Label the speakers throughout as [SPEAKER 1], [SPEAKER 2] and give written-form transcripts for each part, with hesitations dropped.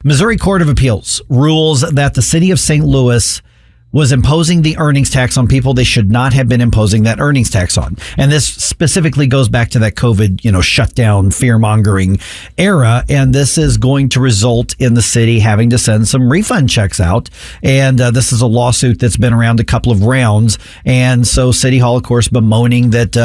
[SPEAKER 1] Missouri Court of Appeals rules that the city of St. Louis was imposing the earnings tax on people they should not have been imposing that earnings tax on. And this specifically goes back to that COVID, shutdown, fear-mongering era. And this is going to result in the city having to send some refund checks out. And this is a lawsuit that's been around a couple of rounds. And so City Hall, of course, bemoaning that,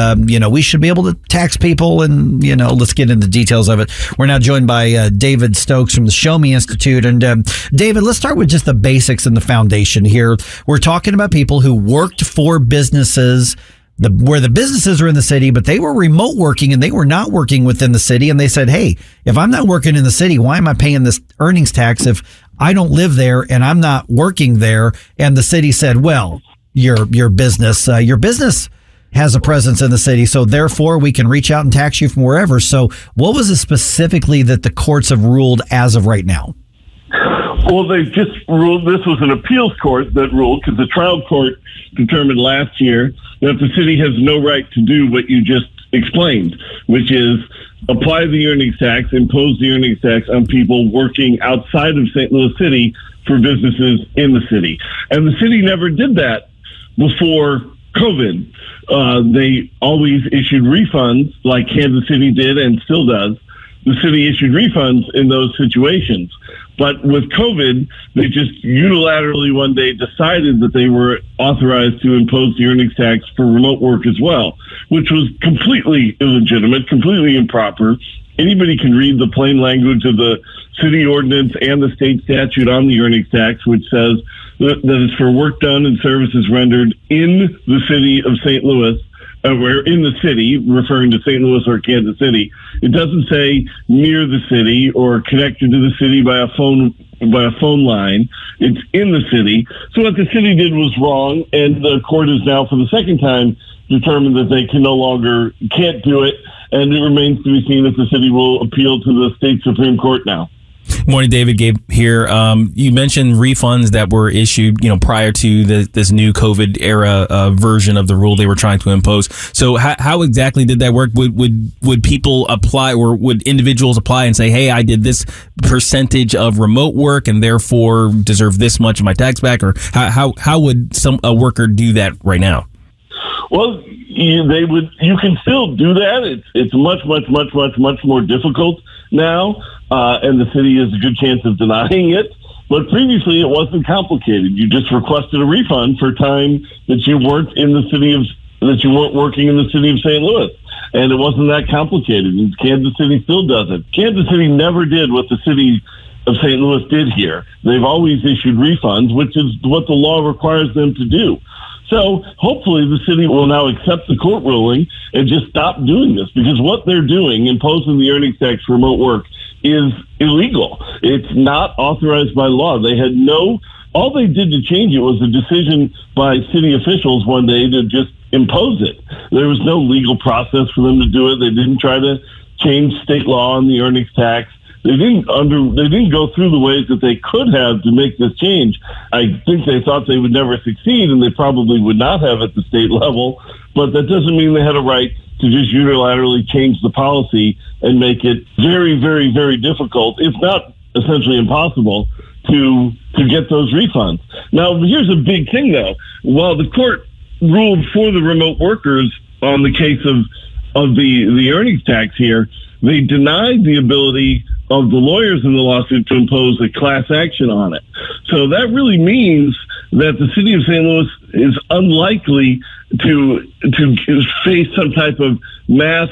[SPEAKER 1] we should be able to tax people. And, let's get into the details of it. We're now joined by David Stokes from the Show Me Institute. And David, let's start with just the basics and the foundation here. We're talking about people who worked for businesses where the businesses are in the city, but they were remote working and they were not working within the city. And they said, hey, if I'm not working in the city, why am I paying this earnings tax if I don't live there and I'm not working there? And the city said, well, your business has a presence in the city, so therefore we can reach out and tax you from wherever. So what was it specifically that the courts have ruled as of right now?
[SPEAKER 2] Well, they just ruled, this was an appeals court that ruled, because the trial court determined last year that the city has no right to do what you just explained, which is apply the earnings tax, impose the earnings tax on people working outside of St. Louis City for businesses in the city. And the city never did that before COVID. They always issued refunds like Kansas City did and still does. The city issued refunds in those situations. But with COVID, they just unilaterally one day decided that they were authorized to impose the earnings tax for remote work as well, which was completely illegitimate, completely improper. Anybody can read the plain language of the city ordinance and the state statute on the earnings tax, which says that it's for work done and services rendered in the city of St. Louis. We're in the city, referring to St. Louis or Kansas City. It doesn't say near the city or connected to the city by a phone line. It's in the city. So what the city did was wrong, and the court is now, for the second time, determined that they can't do it, and it remains to be seen if the city will appeal to the state Supreme Court now.
[SPEAKER 3] Morning, David. Gabe here. You mentioned refunds that were issued, prior to this new COVID era version of the rule they were trying to impose. So how exactly did that work? Would people apply, or would individuals apply and say, hey, I did this percentage of remote work and therefore deserve this much of my tax back? Or how would a worker do that right now?
[SPEAKER 2] Well, you can still do that. It's much more difficult now, and the city has a good chance of denying it. But previously, it wasn't complicated. You just requested a refund for time that you weren't working in the city of St. Louis, and it wasn't that complicated. And Kansas City still does it. Kansas City never did what the city of St. Louis did here. They've always issued refunds, which is what the law requires them to do. So hopefully the city will now accept the court ruling and just stop doing this, because what they're doing, imposing the earnings tax for remote work, is illegal. It's not authorized by law. All they did to change it was a decision by city officials one day to just impose it. There was no legal process for them to do it. They didn't try to change state law on the earnings tax. They didn't go through the ways that they could have to make this change. I think they thought they would never succeed, and they probably would not have at the state level. But that doesn't mean they had a right to just unilaterally change the policy and make it very, very, very difficult, if not essentially impossible, to get those refunds. Now, here's a big thing, though. While the court ruled for the remote workers on the case of the earnings tax here, they denied the ability of the lawyers in the lawsuit to impose a class action on it. So that really means that the city of St. Louis is unlikely to face some type of mass,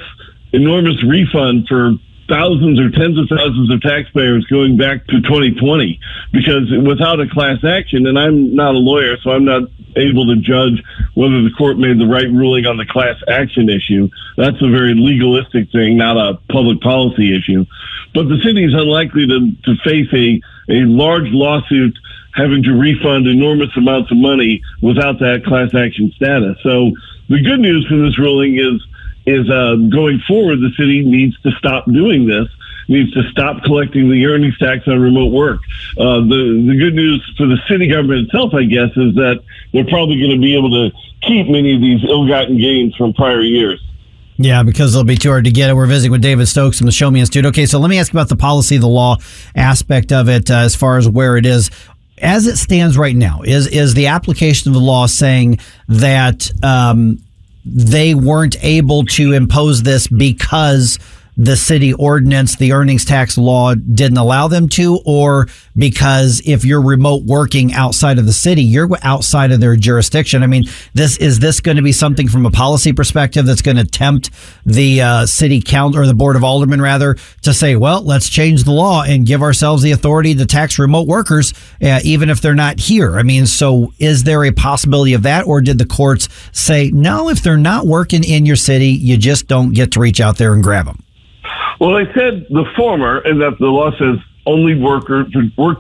[SPEAKER 2] enormous refund for thousands or tens of thousands of taxpayers going back to 2020, because without a class action, and I'm not a lawyer, so I'm not able to judge whether the court made the right ruling on the class action issue. That's a very legalistic thing, not a public policy issue. But the city is unlikely to face a large lawsuit having to refund enormous amounts of money without that class action status. So the good news from this ruling is going forward, the city needs to stop doing this, needs to stop collecting the earnings tax on remote work. The good news for the city government itself, I guess, is that they're probably going to be able to keep many of these ill-gotten gains from prior years.
[SPEAKER 1] Yeah, because it'll be too hard to get it. We're visiting with David Stokes from the Show Me Institute. Okay, so let me ask you about the policy, the law aspect of it as far as where it is. As it stands right now, is the application of the law saying that they weren't able to impose this because the city ordinance, the earnings tax law didn't allow them to, or because if you're remote working outside of the city, you're outside of their jurisdiction? I mean, is this going to be something from a policy perspective that's going to tempt the city council or the board of aldermen rather to say, well, let's change the law and give ourselves the authority to tax remote workers, even if they're not here? I mean, so is there a possibility of that, or did the courts say, no, if they're not working in your city, you just don't get to reach out there and grab them?
[SPEAKER 2] Well, they said the former, and that the law says only work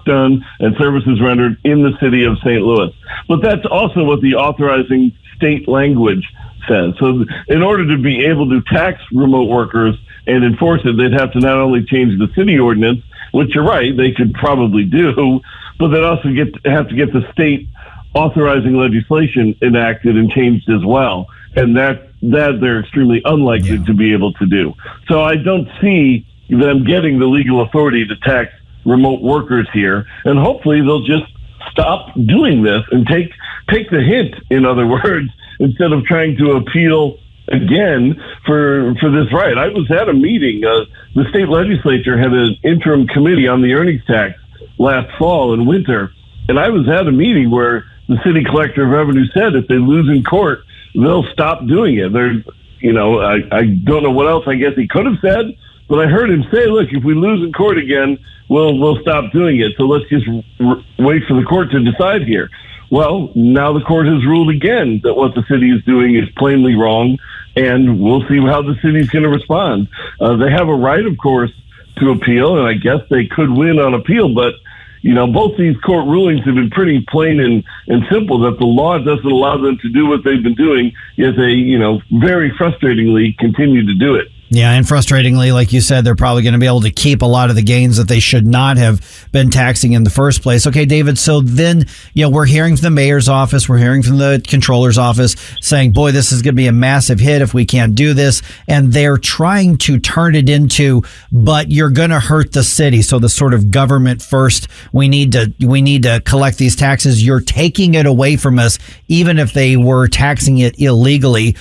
[SPEAKER 2] done and services rendered in the city of St. Louis. But that's also what the authorizing state language says. So in order to be able to tax remote workers and enforce it, they'd have to not only change the city ordinance, which you're right, they could probably do, but they'd also have to get the state authorizing legislation enacted and changed as well. And that they're extremely unlikely to be able to do. So I don't see them getting the legal authority to tax remote workers here. And hopefully they'll just stop doing this and take the hint, in other words, instead of trying to appeal again for this right. I was at a meeting. The state legislature had an interim committee on the earnings tax last fall and winter. And I was at a meeting where the city collector of revenue said if they lose in court, they'll stop doing it. I don't know what else I guess he could have said, but I heard him say, look, if we lose in court again, we'll stop doing it. So let's just wait for the court to decide here. Well, now the court has ruled again that what the city is doing is plainly wrong, and we'll see how the city's going to respond. They have a right, of course, to appeal, and I guess they could win on appeal, but both these court rulings have been pretty plain and simple, that the law doesn't allow them to do what they've been doing, yet they, very frustratingly continue to do it.
[SPEAKER 1] Yeah, and frustratingly, like you said, they're probably going to be able to keep a lot of the gains that they should not have been taxing in the first place. Okay, David, so then, we're hearing from the mayor's office, we're hearing from the controller's office saying, boy, this is going to be a massive hit if we can't do this. And they're trying to turn it into, but you're going to hurt the city. So the sort of government first, we need to collect these taxes. You're taking it away from us, even if they were taxing it illegally.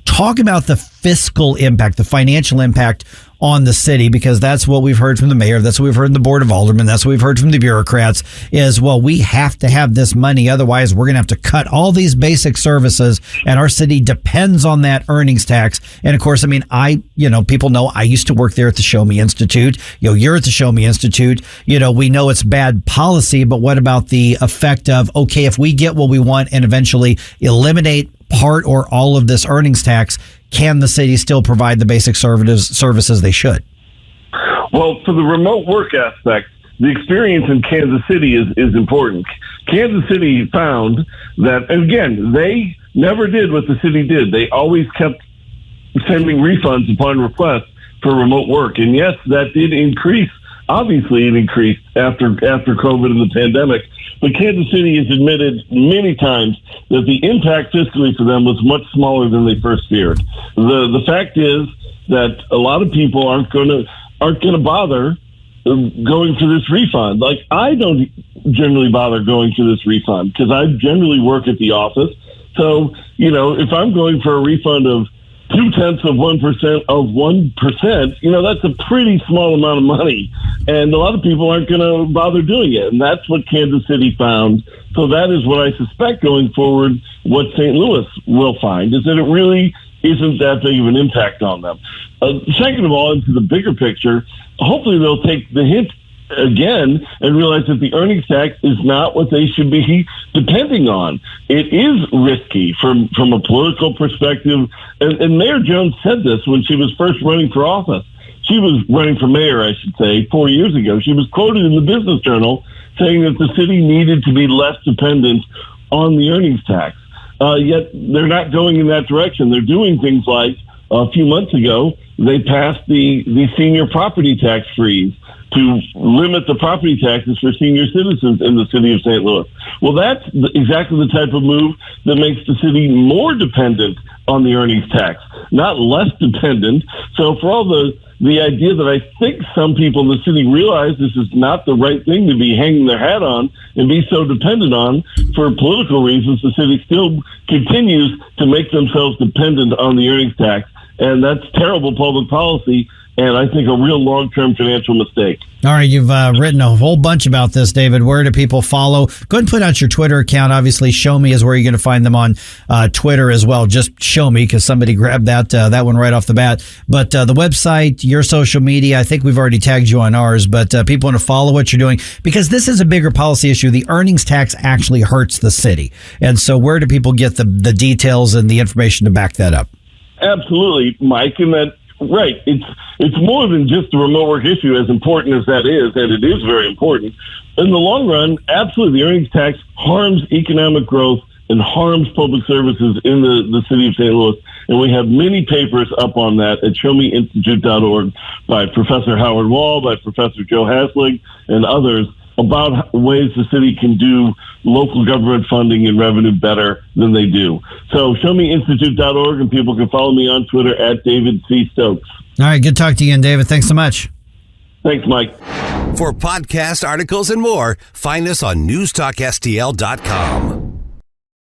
[SPEAKER 1] Talk about the fiscal impact, the financial impact on the city, because that's what we've heard from the mayor. That's what we've heard from the board of aldermen. That's what we've heard from the bureaucrats is, well, we have to have this money. Otherwise, we're going to have to cut all these basic services, and our city depends on that earnings tax. And of course, I mean, people know I used to work there at the Show Me Institute. You're at the Show Me Institute. We know it's bad policy, but what about the effect of, okay, if we get what we want and eventually eliminate part or all of this earnings tax, can the city still provide the basic services they should?
[SPEAKER 2] Well, for the remote work aspect, the experience in Kansas City is important. Kansas City found that, and again, they never did what the city did. They always kept sending refunds upon request for remote work. And yes, that did increase. Obviously, it increased after COVID and the pandemic. But Kansas City has admitted many times that the impact fiscally for them was much smaller than they first feared. The fact is that a lot of people aren't going to bother going for this refund. Like, I don't generally bother going for this refund because I generally work at the office. So, if I'm going for a refund of 0.2% of 1%, that's a pretty small amount of money. And a lot of people aren't going to bother doing it. And that's what Kansas City found. So that is what I suspect going forward, what St. Louis will find, is that it really isn't that big of an impact on them. Second of all, into the bigger picture, hopefully they'll take the hint again and realize that the earnings tax is not what they should be depending on. It is risky from a political perspective. And Mayor Jones said this when she was first running for office. She was running for mayor, I should say, 4 years ago. She was quoted in the Business Journal saying that the city needed to be less dependent on the earnings tax. Yet they're not going in that direction. They're doing things like a few months ago, they passed the senior property tax freeze to limit the property taxes for senior citizens in the city of St. Louis. Well, that's exactly the type of move that makes the city more dependent on the earnings tax, not less dependent. So for all the idea that I think some people in the city realize this is not the right thing to be hanging their hat on and be so dependent on for political reasons, the city still continues to make themselves dependent on the earnings tax. And that's terrible public policy, and I think a real long-term financial mistake.
[SPEAKER 1] All right, you've written a whole bunch about this, David. Where do people follow? Go ahead and put out your Twitter account. Obviously, Show Me is where you're going to find them on Twitter as well. Just Show Me, because somebody grabbed that one right off the bat. But the website, your social media, I think we've already tagged you on ours, but people want to follow what you're doing, because this is a bigger policy issue. The earnings tax actually hurts the city. And so where do people get the details and the information to back that up?
[SPEAKER 2] Absolutely, Mike, and that right. It's more than just the remote work issue, as important as that is, and it is very important. In the long run, absolutely, the earnings tax harms economic growth and harms public services in the city of St. Louis. And we have many papers up on that at showmeinstitute.org by Professor Howard Wall, by Professor Joe Haslig, and others about ways the city can do local government funding and revenue better than they do. So showmeinstitute.org, and people can follow me on Twitter at David C. Stokes.
[SPEAKER 1] All right, good talk to you again, David. Thanks so much.
[SPEAKER 2] Thanks, Mike.
[SPEAKER 4] For podcast articles and more, find us on NewsTalkSTL.com.